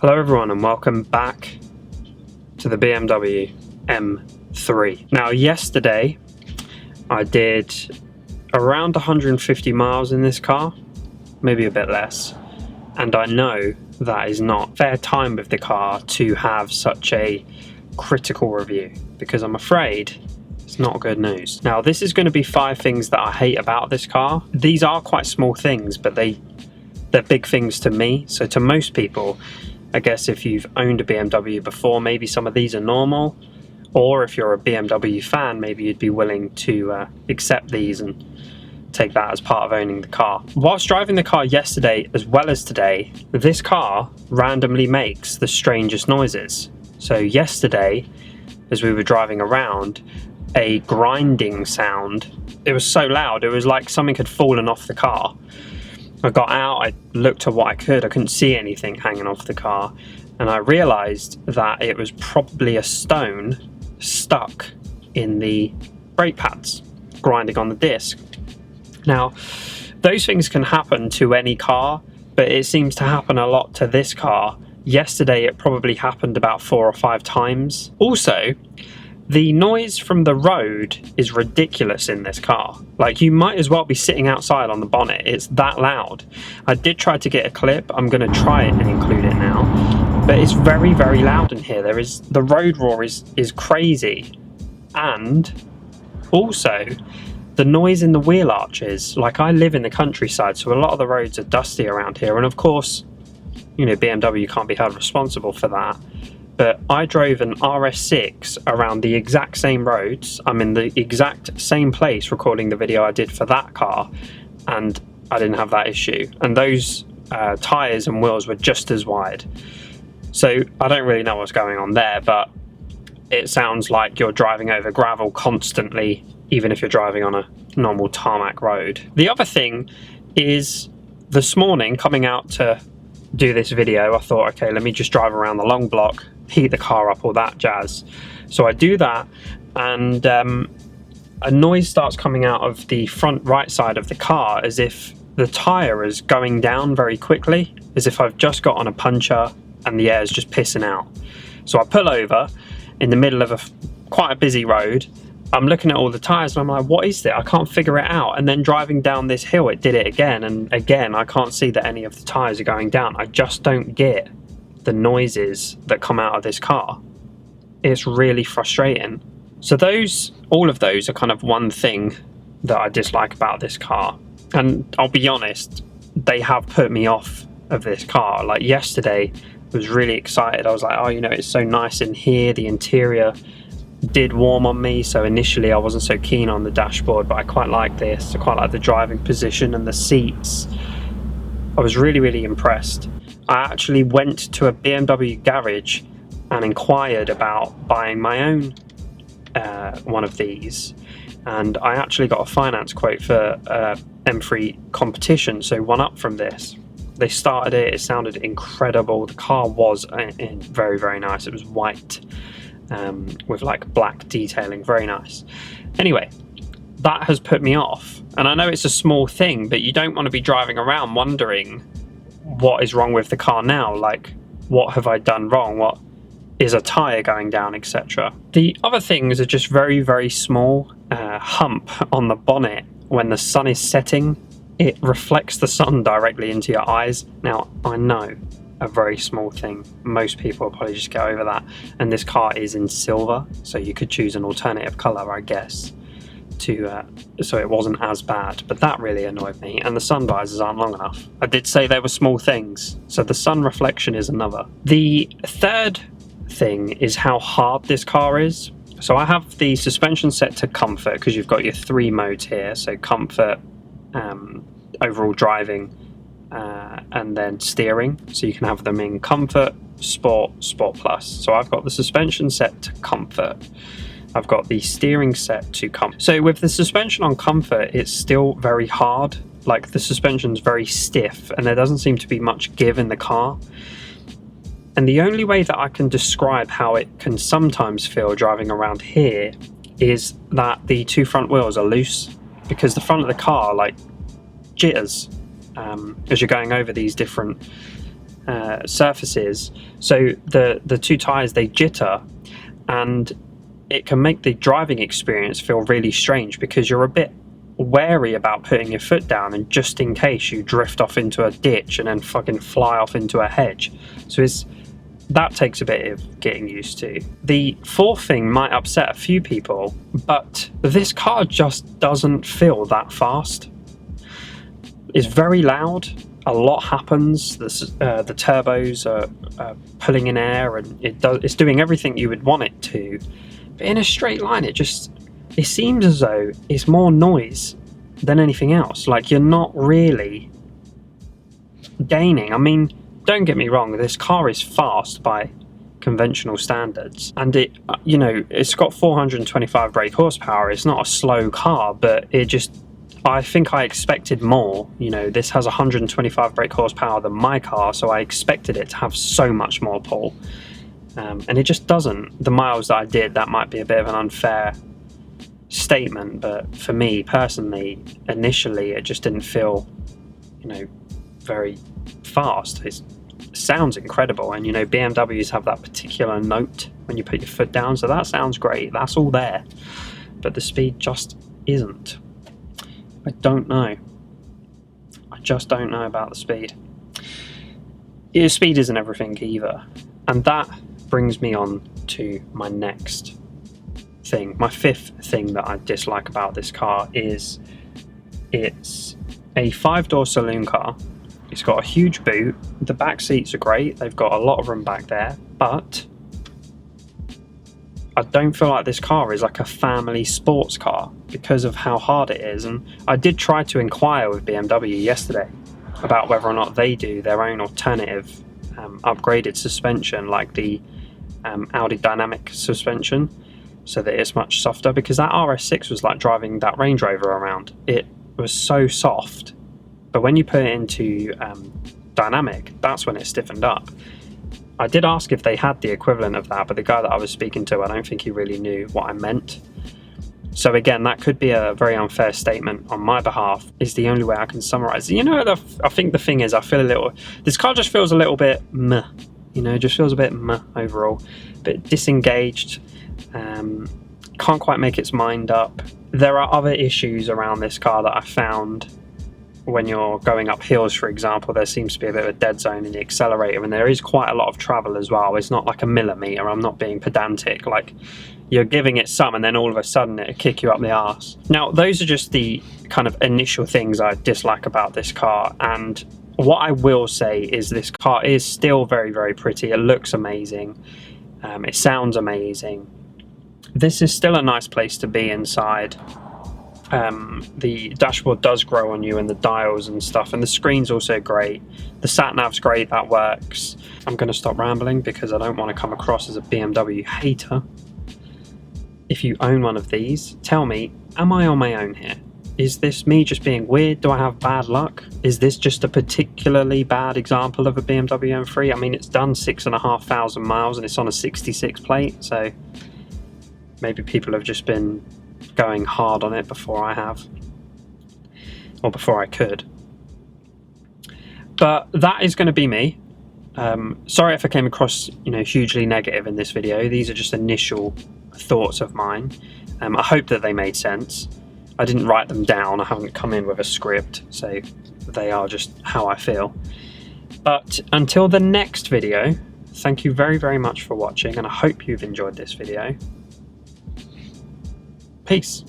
Hello everyone and welcome back to the BMW M3. Now yesterday I did around 150 miles in this car, maybe a bit less, and I know that is not fair time with the car to have such a critical review because I'm afraid it's not good news. Now this is going to be 5 things that I hate about this car. These are quite small things, but they're big things to me. So to most people, I guess if you've owned a BMW before, maybe some of these are normal, or if you're a BMW fan, maybe you'd be willing to accept these and take that as part of owning the car. Whilst driving the car yesterday as well as today, this car randomly makes the strangest noises. So yesterday, as we were driving around, a grinding sound, it was so loud, it was like something had fallen off the car. I got out, I looked at what I couldn't see anything hanging off the car, and I realised that it was probably a stone stuck in the brake pads, grinding on the disc. Now, those things can happen to any car, but it seems to happen a lot to this car. Yesterday it probably happened about 4 or 5 times. Also, the noise from the road is ridiculous in this car. Like, you might as well be sitting outside on the bonnet. It's that loud. I did try to get a clip. I'm going to try it and include it now. But it's very, very loud in here. The road roar is crazy. And also, the noise in the wheel arches. Like, I live in the countryside, so a lot of the roads are dusty around here. And of course, you know, BMW can't be held responsible for that. But I drove an RS6 around the exact same roads. I'm in the exact same place recording the video I did for that car, and I didn't have that issue. And those tyres and wheels were just as wide. So I don't really know what's going on there, but it sounds like you're driving over gravel constantly, even if you're driving on a normal tarmac road. The other thing is, this morning coming out to do this video, I thought, okay, let me just drive around the long block, heat the car up, all that jazz. So I do that, and a noise starts coming out of the front right side of the car, as if the tyre is going down very quickly, as if I've just got on a puncher and the air is just pissing out. So I pull over in the middle of quite a busy road. I'm looking at all the tyres and I'm like, what is that? I can't figure it out. And then driving down this hill, it did it again. And again, I can't see that any of the tyres are going down. I just don't get the noises that come out of this car. It's really frustrating. So all of those are kind of one thing that I dislike about this car. And I'll be honest, they have put me off of this car. Like yesterday, I was really excited. I was like, oh, you know, it's so nice in here. The interior did warm on me, so initially I wasn't so keen on the dashboard, but I quite like this. I quite like the driving position and the seats. I was really, really impressed. I actually went to a BMW garage and inquired about buying my own one of these, and I actually got a finance quote for M3 competition, so one up from this. They started it sounded incredible. The car was very, very nice. It was white, with like black detailing, very nice. Anyway, that has put me off, and I know it's a small thing, but you don't want to be driving around wondering what is wrong with the car now. Like, what have I done wrong? What is a tyre going down, etc. The other things are just very, very small. Hump on the bonnet when the sun is setting, it reflects the sun directly into your eyes. Now, I know, a very small thing. Most people will probably just get over that. And this car is in silver, so you could choose an alternative colour, I guess, so it wasn't as bad. But that really annoyed me. And the sun visors aren't long enough. I did say they were small things, so the sun reflection is another. The third thing is how hard this car is. So I have the suspension set to comfort, because you've got your 3 modes here. So comfort, overall driving, and then steering, so you can have them in comfort, sport, sport plus. So I've got the suspension set to comfort, I've got the steering set to comfort. So with the suspension on comfort, it's still very hard. Like, the suspension's very stiff and there doesn't seem to be much give in the car. And the only way that I can describe how it can sometimes feel driving around here is that the 2 front wheels are loose, because the front of the car like jitters as you're going over these different surfaces, so the two tires, they jitter, and it can make the driving experience feel really strange because you're a bit wary about putting your foot down, and just in case you drift off into a ditch and then fucking fly off into a hedge. So that takes a bit of getting used to. The fourth thing might upset a few people, but this car just doesn't feel that fast. It's very loud. A lot happens. The turbos are pulling in air, and it's doing everything you would want it to. But in a straight line, it seems as though it's more noise than anything else. Like, you're not really gaining. I mean, don't get me wrong, this car is fast by conventional standards, and it's got 425 brake horsepower. It's not a slow car, but I think I expected more. This has 125 brake horsepower than my car, so I expected it to have so much more pull, and it just doesn't. The miles that I did, that might be a bit of an unfair statement, but for me personally, initially it just didn't feel very fast. It sounds incredible, and BMWs have that particular note when you put your foot down, so that sounds great, that's all there, but the speed just isn't. I don't know. I just don't know about the speed. Speed isn't everything either, and that brings me on to my next thing. My fifth thing that I dislike about this car is it's a 5-door saloon car. It's got a huge boot. The back seats are great. They've got a lot of room back there, but I don't feel like this car is like a family sports car because of how hard it is. And I did try to inquire with BMW yesterday about whether or not they do their own alternative upgraded suspension, like the Audi dynamic suspension, so that it's much softer, because that RS6 was like driving that Range Rover around. It was so soft, but when you put it into dynamic, that's when it stiffened up. I did ask if they had the equivalent of that, but the guy that I was speaking to, I don't think he really knew what I meant. So again, that could be a very unfair statement on my behalf, is the only way I can summarize it. I think the thing is, this car just feels a little bit meh, just feels a bit meh overall, a bit disengaged, can't quite make its mind up. There are other issues around this car that I found. When you're going up hills, for example, there seems to be a bit of a dead zone in the accelerator, and there is quite a lot of travel as well. It's not like a millimetre. I'm not being pedantic. Like, you're giving it some, and then all of a sudden it'll kick you up the arse. Now, those are just the kind of initial things I dislike about this car, and what I will say is this car is still very, very pretty. It looks amazing. It sounds amazing. This is still a nice place to be inside. The dashboard does grow on you, and the dials and stuff, and the screen's also great. The sat-nav's great, that works. I'm going to stop rambling because I don't want to come across as a BMW hater. If you own one of these, tell me, am I on my own here? Is this me just being weird? Do I have bad luck? Is this just a particularly bad example of a BMW M3? I mean, it's done 6,500 miles and it's on a 66 plate, so maybe people have just been going hard on it before I have, or before I could. But that is going to be me. Sorry if I came across hugely negative in this video. These are just initial thoughts of mine. I hope that they made sense. I didn't write them down. I haven't come in with a script, so they are just how I feel. But until the next video, thank you very, very much for watching, and I hope you've enjoyed this video. Peace.